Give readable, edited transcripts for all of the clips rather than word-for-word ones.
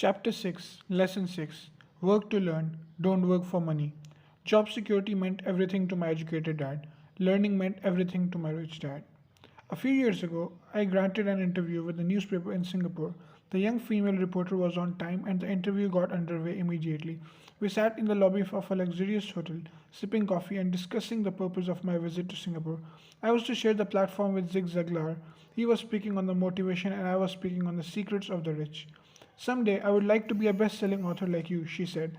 Chapter 6, Lesson 6, Work to Learn, Don't Work for Money. Job security meant everything to my educated dad. Learning meant everything to my rich dad. A few years ago, I granted an interview with a newspaper in Singapore. The young female reporter was on time and the interview got underway immediately. We sat in the lobby of a luxurious hotel, sipping coffee and discussing the purpose of my visit to Singapore. I was to share the platform with Zig Ziglar. He was speaking on the motivation and I was speaking on the secrets of the rich. Someday I would like to be a best selling author like you, she said.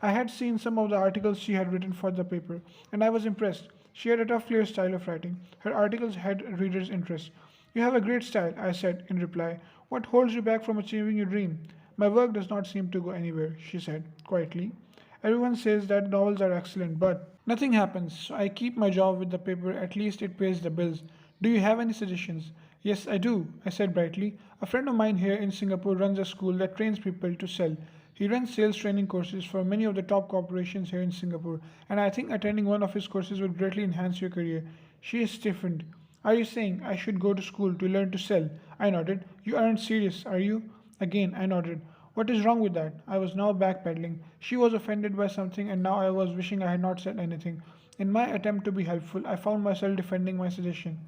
I had seen some of the articles she had written for the paper, and I was impressed. She had a tough, clear style of writing. Her articles had readers' interest. You have a great style, I said in reply. What holds you back from achieving your dream? My work does not seem to go anywhere, she said quietly. Everyone says that novels are excellent, but nothing happens, so I keep my job with the paper, at least it pays the bills. Do you have any suggestions? Yes, I do, I said brightly. A friend of mine here in Singapore runs a school that trains people to sell. He runs sales training courses for many of the top corporations here in Singapore, and I think attending one of his courses would greatly enhance your career. She stiffened. Are you saying I should go to school to learn to sell? I nodded. You aren't serious, are you? Again, I nodded. What is wrong with that? I was now backpedaling. She was offended by something, and now I was wishing I had not said anything. In my attempt to be helpful, I found myself defending my suggestion.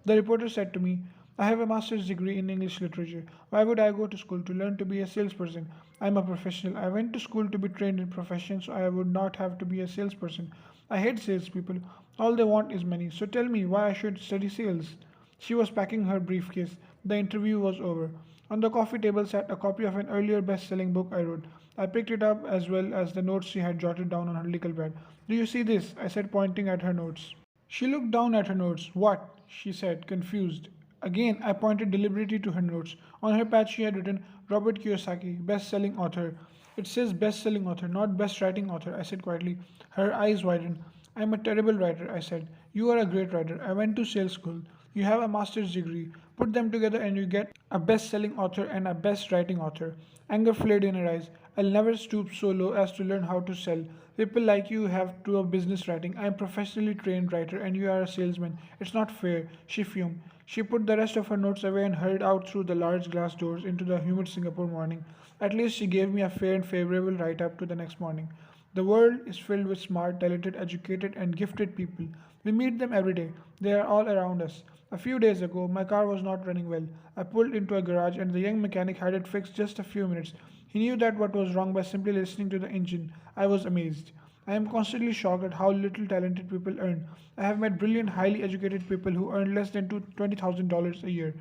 The reporter said to me, I have a master's degree in English literature. Why would I go to school to learn to be a salesperson? I'm a professional. I went to school to be trained in profession so I would not have to be a salesperson. I hate salespeople. All they want is money. So tell me why I should study sales. She was packing her briefcase. The interview was over. On the coffee table sat a copy of an earlier best selling book I wrote. I picked it up as well as the notes she had jotted down on her legal pad. Do you see this? I said, pointing at her notes. She looked down at her notes. What? She said, confused. Again, I pointed deliberately to her notes. On her pad, she had written Robert Kiyosaki, best selling author. It says best selling author, not best writing author, I said quietly. Her eyes widened. I'm a terrible writer, I said. You are a great writer. I went to sales school. You have a master's degree. Put them together and you get a best selling author and a best writing author. Anger flared in her eyes. I'll never stoop so low as to learn how to sell. People like you have to a business writing. I am professionally trained writer and you are a salesman. It's not fair. She fumed. She put the rest of her notes away and hurried out through the large glass doors into the humid Singapore morning. At least she gave me a fair and favorable write up to the next morning. The world is filled with smart, talented, educated, and gifted people. We meet them every day. They are all around us. A few days ago, my car was not running well. I pulled into a garage and the young mechanic had it fixed just a few minutes. He knew that what was wrong by simply listening to the engine. I was amazed. I am constantly shocked at how little talented people earn. I have met brilliant, highly educated people who earn less than $20,000 a year.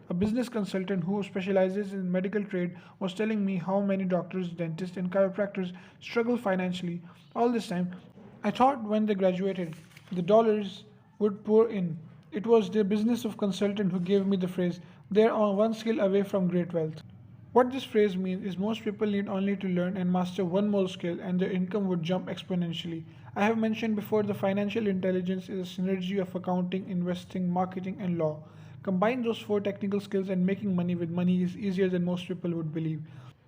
A business consultant who specializes in medical trade was telling me how many doctors, dentists, and chiropractors struggle financially. All this time, I thought when they graduated, the dollars would pour in. It was the business of consultant who gave me the phrase, they're on one skill away from great wealth. What this phrase means is most people need only to learn and master one more skill and their income would jump exponentially. I have mentioned before the financial intelligence is a synergy of accounting, investing, marketing, and law. Combine those four technical skills and making money with money is easier than most people would believe.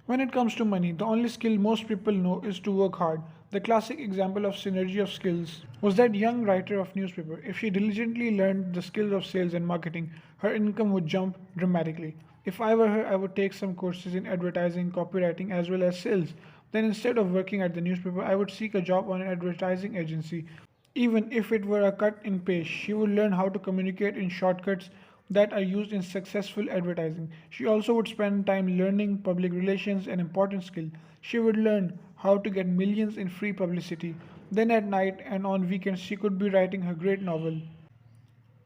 When it comes to money, the only skill most people know is to work hard. The classic example of synergy of skills was that young writer of newspaper. If she diligently learned the skills of sales and marketing, her income would jump dramatically. If I were her, I would take some courses in advertising, copywriting, as well as sales. Then instead of working at the newspaper, I would seek a job on an advertising agency. Even if it were a cut in pay, she would learn how to communicate in shortcuts that are used in successful advertising. She also would spend time learning public relations, an important skill. She would learn how to get millions in free publicity. Then at night and on weekends, she could be writing her great novel.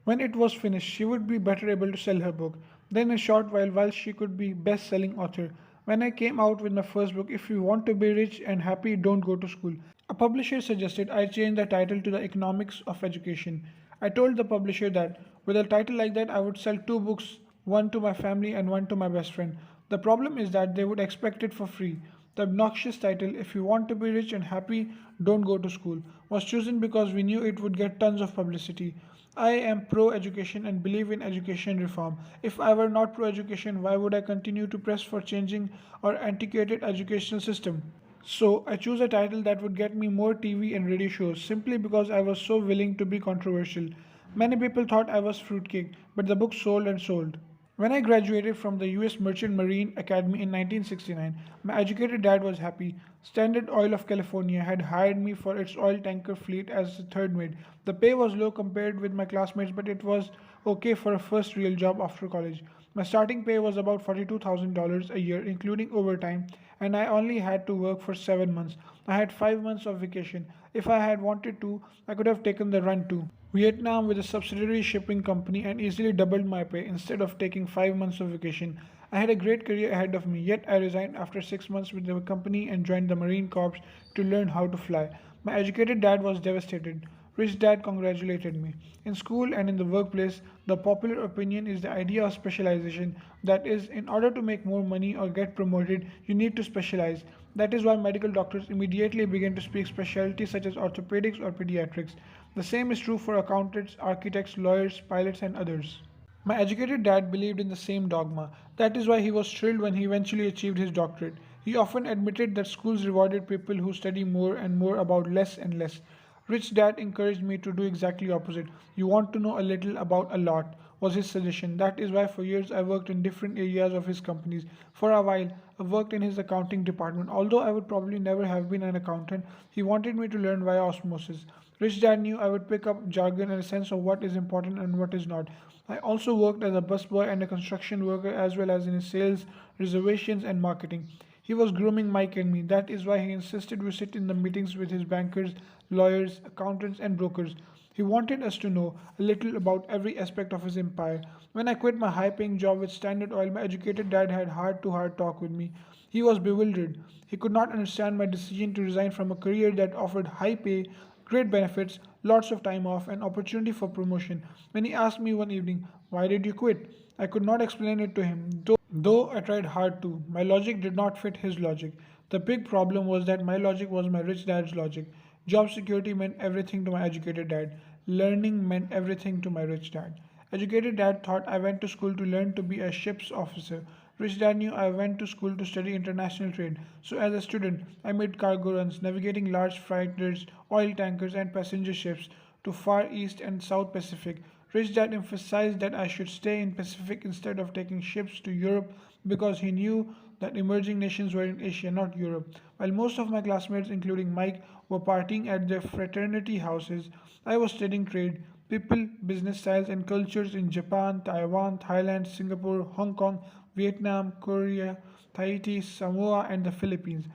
When it was finished, she would be better able to sell her book. Then a short while she could be best-selling author. When I came out with my first book, If You Want to Be Rich and Happy, Don't Go to School, a publisher suggested I change the title to The Economics of Education. I told the publisher that with a title like that, I would sell two books, one to my family and one to my best friend. The problem is that they would expect it for free. The obnoxious title, If You Want to Be Rich and Happy, Don't Go to School, was chosen because we knew it would get tons of publicity. I am pro education and believe in education reform. If I were not pro education, why would I continue to press for changing our antiquated educational system? So I chose a title that would get me more TV and radio shows simply because I was so willing to be controversial. Many people thought I was fruitcake, but the book sold and sold. When I graduated from the US Merchant Marine Academy in 1969, my educated dad was happy. Standard Oil of California had hired me for its oil tanker fleet as a third mate. The pay was low compared with my classmates, but it was okay for a first real job after college. My starting pay was about $42,000 a year, including overtime, and I only had to work for 7 months. I had 5 months of vacation. If I had wanted to, I could have taken the run too. Vietnam with a subsidiary shipping company and easily doubled my pay instead of taking 5 months of vacation. I had a great career ahead of me, yet I resigned after 6 months with the company and joined the Marine Corps to learn how to fly. My educated dad was devastated. Rich dad congratulated me. In school and in the workplace, the popular opinion is the idea of specialization. That is, in order to make more money or get promoted, you need to specialize. That is why medical doctors immediately began to speak specialties such as orthopedics or pediatrics. The same is true for accountants, architects, lawyers, pilots, and others. My educated dad believed in the same dogma. That is why he was thrilled when he eventually achieved his doctorate. He often admitted that schools rewarded people who study more and more about less and less. Rich dad encouraged me to do exactly opposite. You want to know a little about a lot, was his suggestion. That is why for years I worked in different areas of his companies. For a while, I worked in his accounting department. Although I would probably never have been an accountant, he wanted me to learn via osmosis. Rich dad knew I would pick up jargon and a sense of what is important and what is not. I also worked as a busboy and a construction worker as well as in sales, reservations, and marketing. He was grooming Mike and me. That is why he insisted we sit in the meetings with his bankers, lawyers, accountants, and brokers. He wanted us to know a little about every aspect of his empire. When I quit my high paying job with Standard Oil, my educated dad had heart to heart talk with me. He was bewildered. He could not understand my decision to resign from a career that offered high pay, great benefits, lots of time off, and opportunity for promotion. When he asked me one evening, "Why did you quit?" I could not explain it to him, though I tried hard to. My logic did not fit his logic. The big problem was that my logic was my rich dad's logic. Job security meant everything to my educated dad. Learning meant everything to my rich dad. Educated dad thought I went to school to learn to be a ship's officer. Rich dad knew I went to school to study international trade. So as a student, I made cargo runs, navigating large freighters, oil tankers, and passenger ships to Far East and South Pacific. Rich dad emphasized that I should stay in Pacific instead of taking ships to Europe because he knew that emerging nations were in Asia, not Europe. While most of my classmates, including Mike, were partying at their fraternity houses, I was studying trade, people, business styles, and cultures in Japan, Taiwan, Thailand, Singapore, Hong Kong, Vietnam, Korea, Tahiti, Samoa, and the Philippines.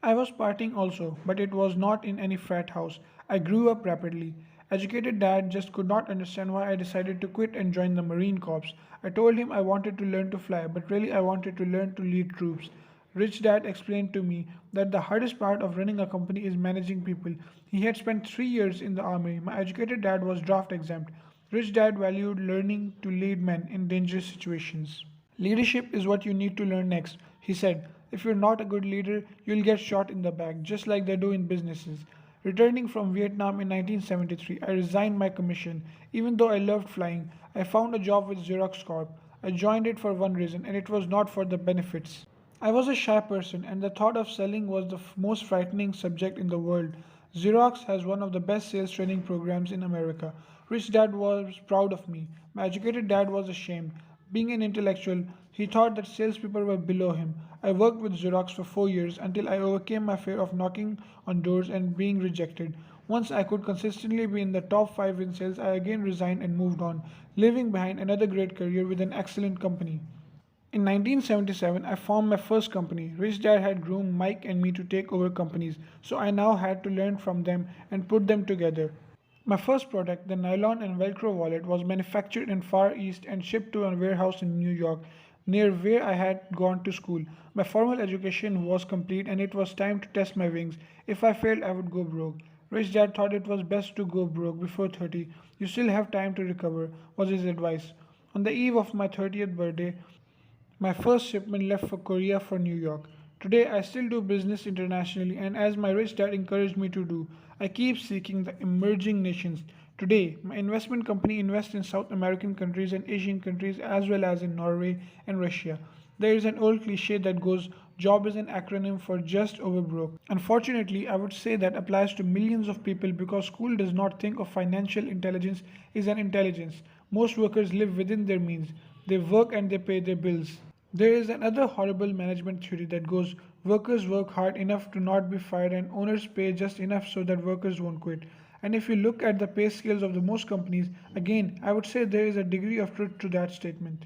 I was partying also, but it was not in any frat house. I grew up rapidly. Educated dad just could not understand why I decided to quit and join the Marine Corps. I told him I wanted to learn to fly, but really I wanted to learn to lead troops. Rich dad explained to me that the hardest part of running a company is managing people. He had spent 3 years in the army. My educated dad was draft exempt. Rich dad valued learning to lead men in dangerous situations. Leadership is what you need to learn next, he said. If you're not a good leader, you'll get shot in the back, just like they do in businesses. Returning from Vietnam in 1973, I resigned my commission. Even though I loved flying, I found a job with Xerox Corp. I joined it for one reason, and it was not for the benefits. I was a shy person, and the thought of selling was the most frightening subject in the world. Xerox has one of the best sales training programs in America. Rich dad was proud of me. My educated dad was ashamed. Being an intellectual, he thought that salespeople were below him. I worked with Xerox for 4 years until I overcame my fear of knocking on doors and being rejected. Once I could consistently be in the top 5 in sales, I again resigned and moved on, leaving behind another great career with an excellent company. In 1977, I formed my first company. Rich Dad had groomed Mike and me to take over companies, so I now had to learn from them and put them together. My first product, the nylon and Velcro wallet, was manufactured in Far East and shipped to a warehouse in New York, near where I had gone to school. My formal education was complete and it was time to test my wings. If I failed, I would go broke. Rich Dad thought it was best to go broke before 30. You still have time to recover, was his advice. On the eve of my 30th birthday, my first shipment left for Korea for New York. Today, I still do business internationally, and as my rich dad encouraged me to do, I keep seeking the emerging nations. Today, my investment company invests in South American countries and Asian countries as well as in Norway and Russia. There is an old cliche that goes, job is an acronym for just over broke. Unfortunately, I would say that applies to millions of people because school does not think of financial intelligence as an intelligence. Most workers live within their means. They work and they pay their bills. There is another horrible management theory that goes workers work hard enough to not be fired and owners pay just enough so that workers won't quit. And if you look at the pay scales of the most companies, again, I would say there is a degree of truth to that statement.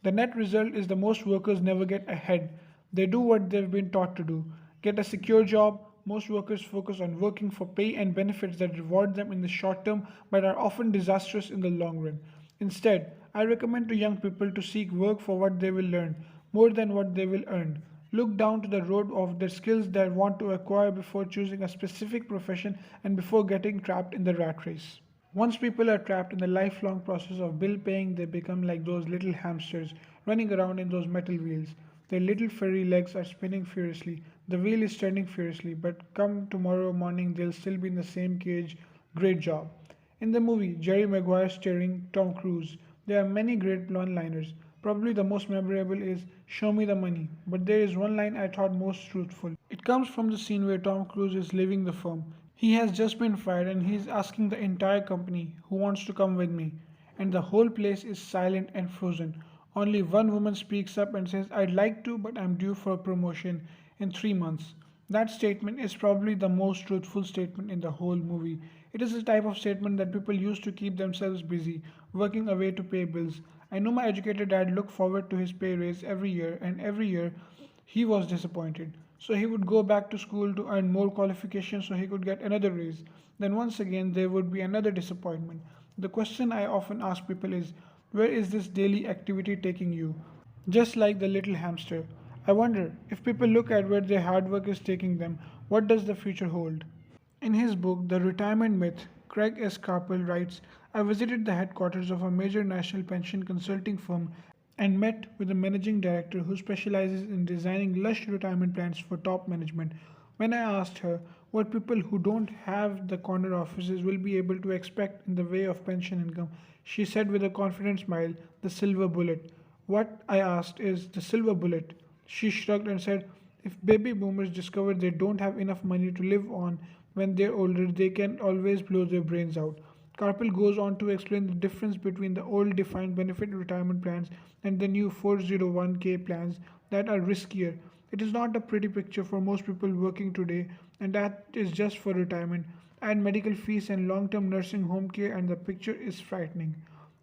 The net result is the most workers never get ahead. They do what they've been taught to do. Get a secure job. Most workers focus on working for pay and benefits that reward them in the short term but are often disastrous in the long run. Instead, I recommend to young people to seek work for what they will learn more than what they will earn. Look down to the road of the skills they want to acquire before choosing a specific profession and before getting trapped in the rat race. Once people are trapped in the lifelong process of bill paying, they become like those little hamsters running around in those metal wheels. Their little furry legs are spinning furiously. The wheel is turning furiously, but come tomorrow morning, they'll still be in the same cage. Great job. In the movie, Jerry Maguire starring Tom Cruise, there are many great one liners. Probably the most memorable is "Show me the money," but there is one line I thought most truthful. It comes from the scene where Tom Cruise is leaving the firm. He has just been fired and he is asking the entire company who wants to come with me. And the whole place is silent and frozen. Only one woman speaks up and says, "I'd like to, but I'm due for a promotion in 3 months." That statement is probably the most truthful statement in the whole movie. It is the type of statement that people use to keep themselves busy, working away to pay bills. I know my educated dad looked forward to his pay raise every year, and every year he was disappointed. So he would go back to school to earn more qualifications so he could get another raise. Then once again there would be another disappointment. The question I often ask people is, where is this daily activity taking you? Just like the little hamster. I wonder, if people look at where their hard work is taking them, what does the future hold? In his book, The Retirement Myth, Craig S. Carpel writes, I visited the headquarters of a major national pension consulting firm and met with a managing director who specializes in designing lush retirement plans for top management. When I asked her what people who don't have the corner offices will be able to expect in the way of pension income, she said with a confident smile, the silver bullet. What I asked is the silver bullet. She shrugged and said, if baby boomers discover they don't have enough money to live on when they're older, they can always blow their brains out. Carpel goes on to explain the difference between the old defined benefit retirement plans and the new 401k plans that are riskier. It is not a pretty picture for most people working today, and that is just for retirement. Add medical fees and long term nursing home care, and the picture is frightening.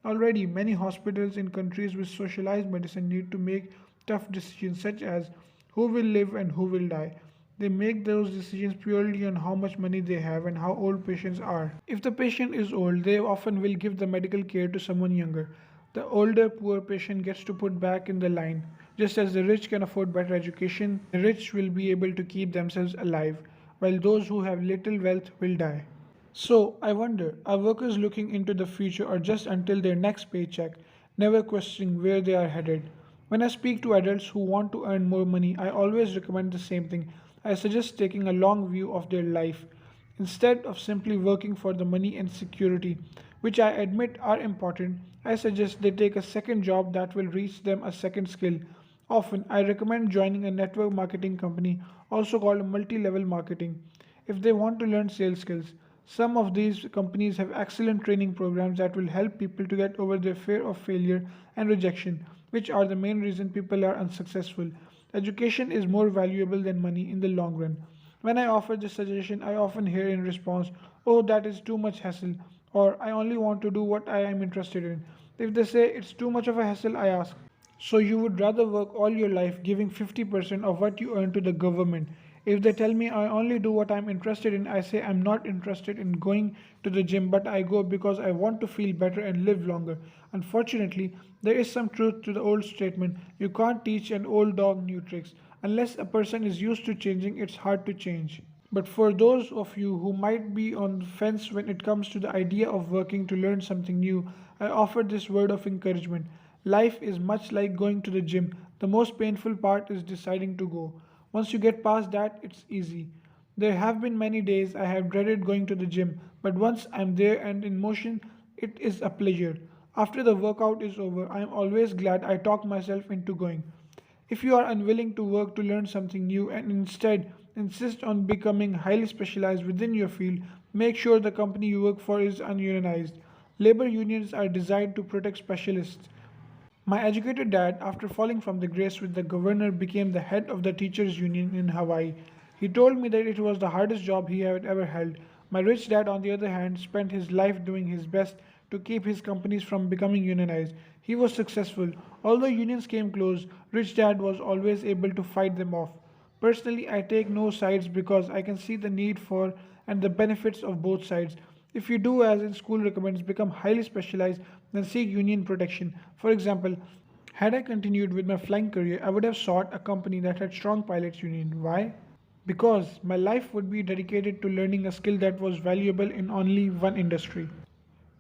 Already, many hospitals in countries with socialized medicine need to make tough decisions such as who will live and who will die. They make those decisions purely on how much money they have and how old patients are. If the patient is old, they often will give the medical care to someone younger. The older, poor patient gets to put back in the line. Just as the rich can afford better education, the rich will be able to keep themselves alive, while those who have little wealth will die. So, I wonder, are workers looking into the future or just until their next paycheck, never questioning where they are headed? When I speak to adults who want to earn more money, I always recommend the same thing. I suggest taking a long view of their life. Instead of simply working for the money and security, which I admit are important, I suggest they take a second job that will reach them a second skill. Often, I recommend joining a network marketing company, also called multi level marketing, if they want to learn sales skills. Some of these companies have excellent training programs that will help people to get over their fear of failure and rejection, which are the main reason people are unsuccessful. Education is more valuable than money in the long run. When I offer this suggestion, I often hear in response, "Oh, that is too much hassle," or "I only want to do what I am interested in." If they say it's too much of a hassle, I ask, so you would rather work all your life giving 50% of what you earn to the government? If they tell me I only do what I'm interested in, I say I'm not interested in going to the gym, but I go because I want to feel better and live longer. Unfortunately, there is some truth to the old statement, you can't teach an old dog new tricks. Unless a person is used to changing, it's hard to change. But for those of you who might be on the fence when it comes to the idea of working to learn something new, I offer this word of encouragement. Life is much like going to the gym. The most painful part is deciding to go. Once you get past that, it's easy. There have been many days I have dreaded going to the gym, but once I'm there and in motion, it is a pleasure. After the workout is over, I am always glad I talked myself into going. If you are unwilling to work to learn something new and instead insist on becoming highly specialized within your field, make sure the company you work for is ununionized. Labor unions are designed to protect specialists. My educated dad, after falling from the grace with the governor, became the head of the teachers' union in Hawaii. He told me that it was the hardest job he had ever held. My rich dad, on the other hand, spent his life doing his best to keep his companies from becoming unionized. He was successful. Although unions came close, rich dad was always able to fight them off. Personally, I take no sides because I can see the need for and the benefits of both sides. If you do as in school recommends, become highly specialized, then seek union protection. For example, had I continued with my flying career, I would have sought a company that had strong pilots union. Why? Because my life would be dedicated to learning a skill that was valuable in only one industry.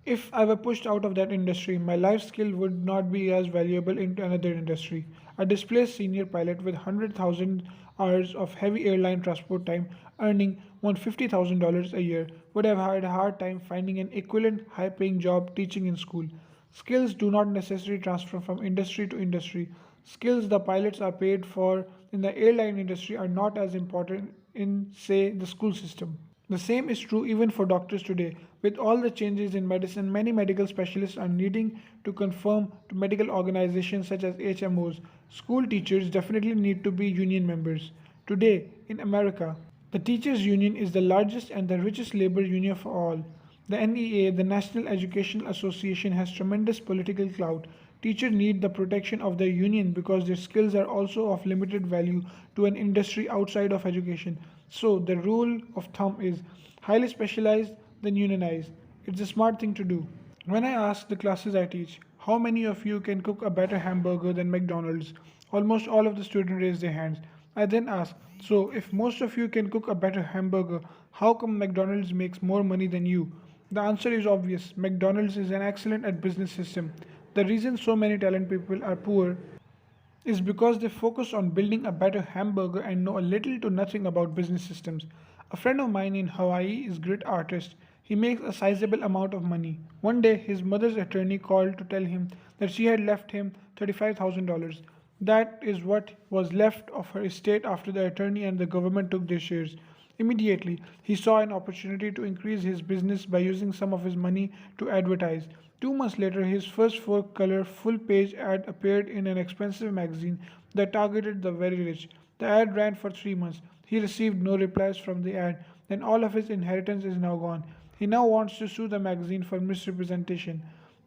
If I were pushed out of that industry, my life skill would not be as valuable in another industry. A displaced senior pilot with 100,000 hours of heavy airline transport time earning $150,000 a year would have had a hard time finding an equivalent high paying job teaching in school. Skills do not necessarily transfer from industry to industry. Skills the pilots are paid for in the airline industry are not as important in, say, the school system. The same is true even for doctors today. With all the changes in medicine, many medical specialists are needing to conform to medical organizations such as HMOs. School teachers definitely need to be union members. Today, in America, the teachers' union is the largest and the richest labor union for all. The NEA, the National Educational Association, has tremendous political clout. Teachers need the protection of their union because their skills are also of limited value to an industry outside of education. So, the rule of thumb is highly specialized, then unionized. It's a smart thing to do. When I ask the classes I teach, how many of you can cook a better hamburger than McDonald's? Almost all of the students raise their hands. I then ask, so if most of you can cook a better hamburger, how come McDonald's makes more money than you? The answer is obvious. McDonald's is an excellent at business system. The reason so many talent people are poor is because they focus on building a better hamburger and know a little to nothing about business systems. A friend of mine in Hawaii is a great artist. He makes a sizable amount of money. One day his mother's attorney called to tell him that she had left him $35,000. That is what was left of her estate after the attorney and the government took their shares. Immediately, he saw an opportunity to increase his business by using some of his money to advertise. 2 months later, his first four color full page ad appeared in an expensive magazine that targeted the very rich. The ad ran for 3 months. He received no replies from the ad, and all of his inheritance is now gone. He now wants to sue the magazine for misrepresentation.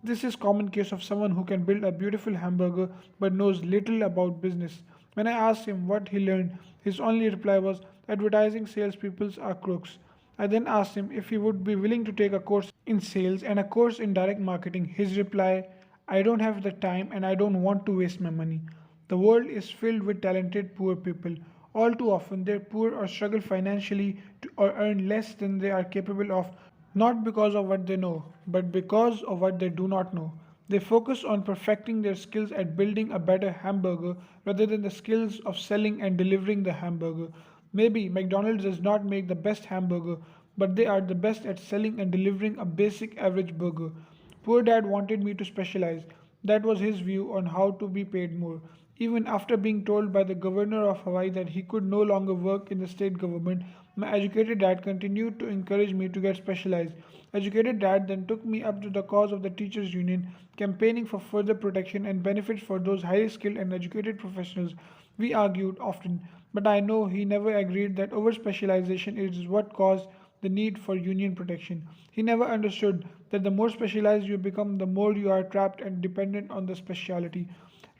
This is common case of someone who can build a beautiful hamburger but knows little about business. When I asked him what he learned, his only reply was advertising salespeople are crooks. I then asked him if he would be willing to take a course in sales and a course in direct marketing. His reply, I don't have the time and I don't want to waste my money. The world is filled with talented poor people. All too often, they're poor or struggle financially or earn less than they are capable of, not because of what they know, but because of what they do not know. They focus on perfecting their skills at building a better hamburger rather than the skills of selling and delivering the hamburger. Maybe McDonald's does not make the best hamburger, but they are the best at selling and delivering a basic average burger. Poor dad wanted me to specialize. That was his view on how to be paid more. Even after being told by the governor of Hawaii that he could no longer work in the state government, my educated dad continued to encourage me to get specialized. Educated dad then took me up to the cause of the teachers union, campaigning for further protection and benefits for those highly skilled and educated professionals. We argued often, but I know he never agreed that over specialization is what caused the need for union protection. He never understood that the more specialized you become, the more you are trapped and dependent on the specialty.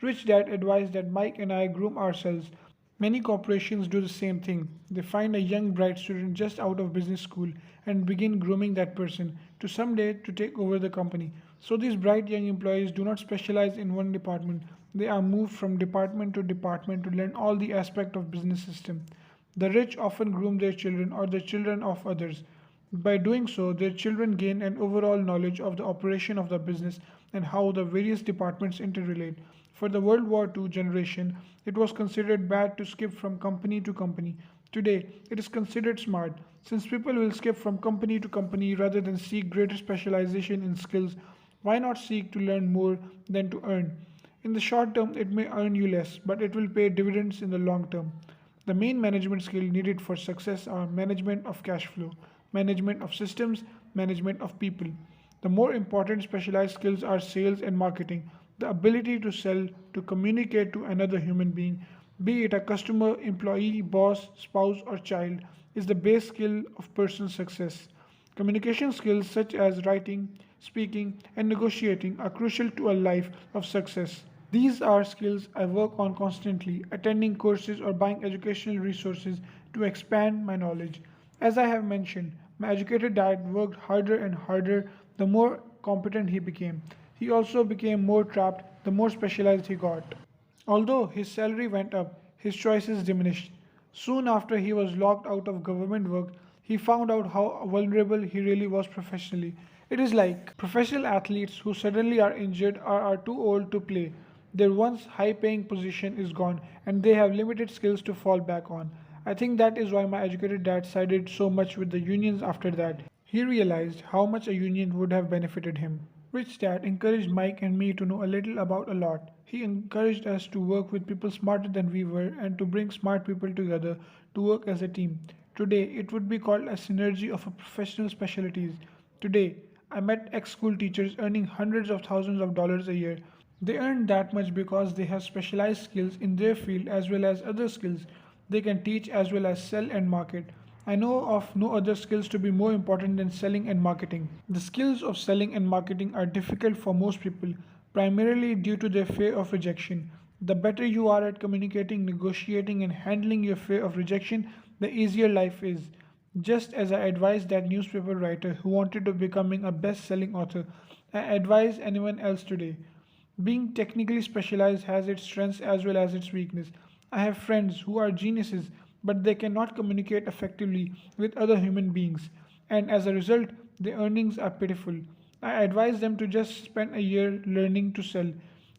Rich Dad advised that Mike and I groom ourselves. Many corporations do the same thing. They find a young bright student just out of business school and begin grooming that person to someday to take over the company. So these bright young employees do not specialize in one department. They are moved from department to department to learn all the aspect of business system. The rich often groom their children or the children of others. By doing so, their children gain an overall knowledge of the operation of the business and how the various departments interrelate. For the World War II generation, it was considered bad to skip from company to company. Today, it is considered smart. Since people will skip from company to company rather than seek greater specialization in skills, why not seek to learn more than to earn? In the short term, it may earn you less, but it will pay dividends in the long term. The main management skill needed for success are management of cash flow, management of systems, management of people. The more important specialized skills are sales and marketing. The ability to sell, to communicate to another human being, be it a customer, employee, boss, spouse, or child, is the base skill of personal success. Communication skills such as writing, speaking, and negotiating are crucial to a life of success. These are skills I work on constantly, attending courses or buying educational resources to expand my knowledge. As I have mentioned, my educated dad worked harder and harder the more competent he became. He also became more trapped the more specialized he got. Although his salary went up, his choices diminished. Soon after he was locked out of government work, he found out how vulnerable he really was professionally. It is like professional athletes who suddenly are injured or are too old to play. Their once high paying position is gone and they have limited skills to fall back on. I think that is why my educated dad sided so much with the unions after that. He realized how much a union would have benefited him. Rich Dad encouraged Mike and me to know a little about a lot. He encouraged us to work with people smarter than we were and to bring smart people together to work as a team. Today, it would be called a synergy of a professional specialties. Today, I met ex school teachers earning hundreds of thousands of dollars a year. They earn that much because they have specialized skills in their field as well as other skills they can teach as well as sell and market. I know of no other skills to be more important than selling and marketing. The skills of selling and marketing are difficult for most people, primarily due to their fear of rejection. The better you are at communicating, negotiating, and handling your fear of rejection, the easier life is. Just as I advised that newspaper writer who wanted to becoming a best-selling author, I advise anyone else today. Being technically specialized has its strengths as well as its weakness. I have friends who are geniuses, but they cannot communicate effectively with other human beings, and as a result, their earnings are pitiful. I advise them to just spend a year learning to sell.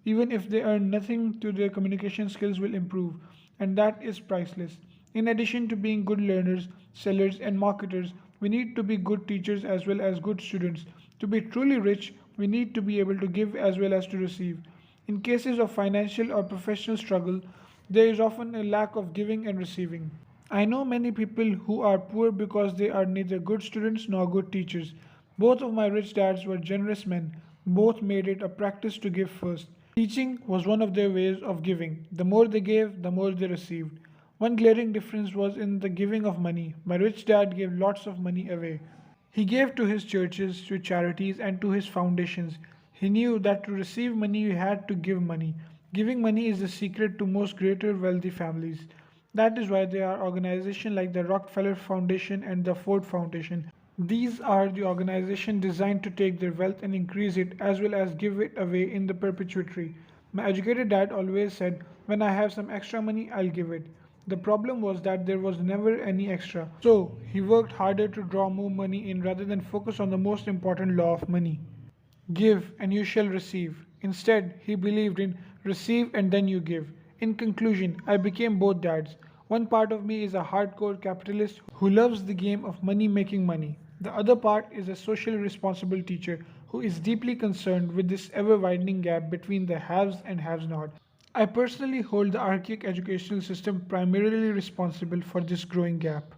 Even if they earn nothing, to their communication skills will improve, and that is priceless. In addition to being good learners, sellers, and marketers, we need to be good teachers as well as good students. To be truly rich, we need to be able to give as well as to receive. In cases of financial or professional struggle, there is often a lack of giving and receiving. I know many people who are poor because they are neither good students nor good teachers. Both of my rich dads were generous men. Both made it a practice to give first. Teaching was one of their ways of giving. The more they gave, the more they received. One glaring difference was in the giving of money. My rich dad gave lots of money away. He gave to his churches, to charities, and to his foundations. He knew that to receive money you had to give money. Giving money is the secret to most greater wealthy families. That is why there are organizations like the Rockefeller Foundation and the Ford Foundation. These are the organizations designed to take their wealth and increase it as well as give it away in the perpetuity. My educated dad always said, when I have some extra money, I'll give it. The problem was that there was never any extra. So he worked harder to draw more money in rather than focus on the most important law of money. Give and you shall receive. Instead, he believed in receive and then you give. In conclusion, I became both dads. One part of me is a hardcore capitalist who loves the game of money making money. The other part is a socially responsible teacher who is deeply concerned with this ever widening gap between the haves and haves not. I personally hold the archaic educational system primarily responsible for this growing gap.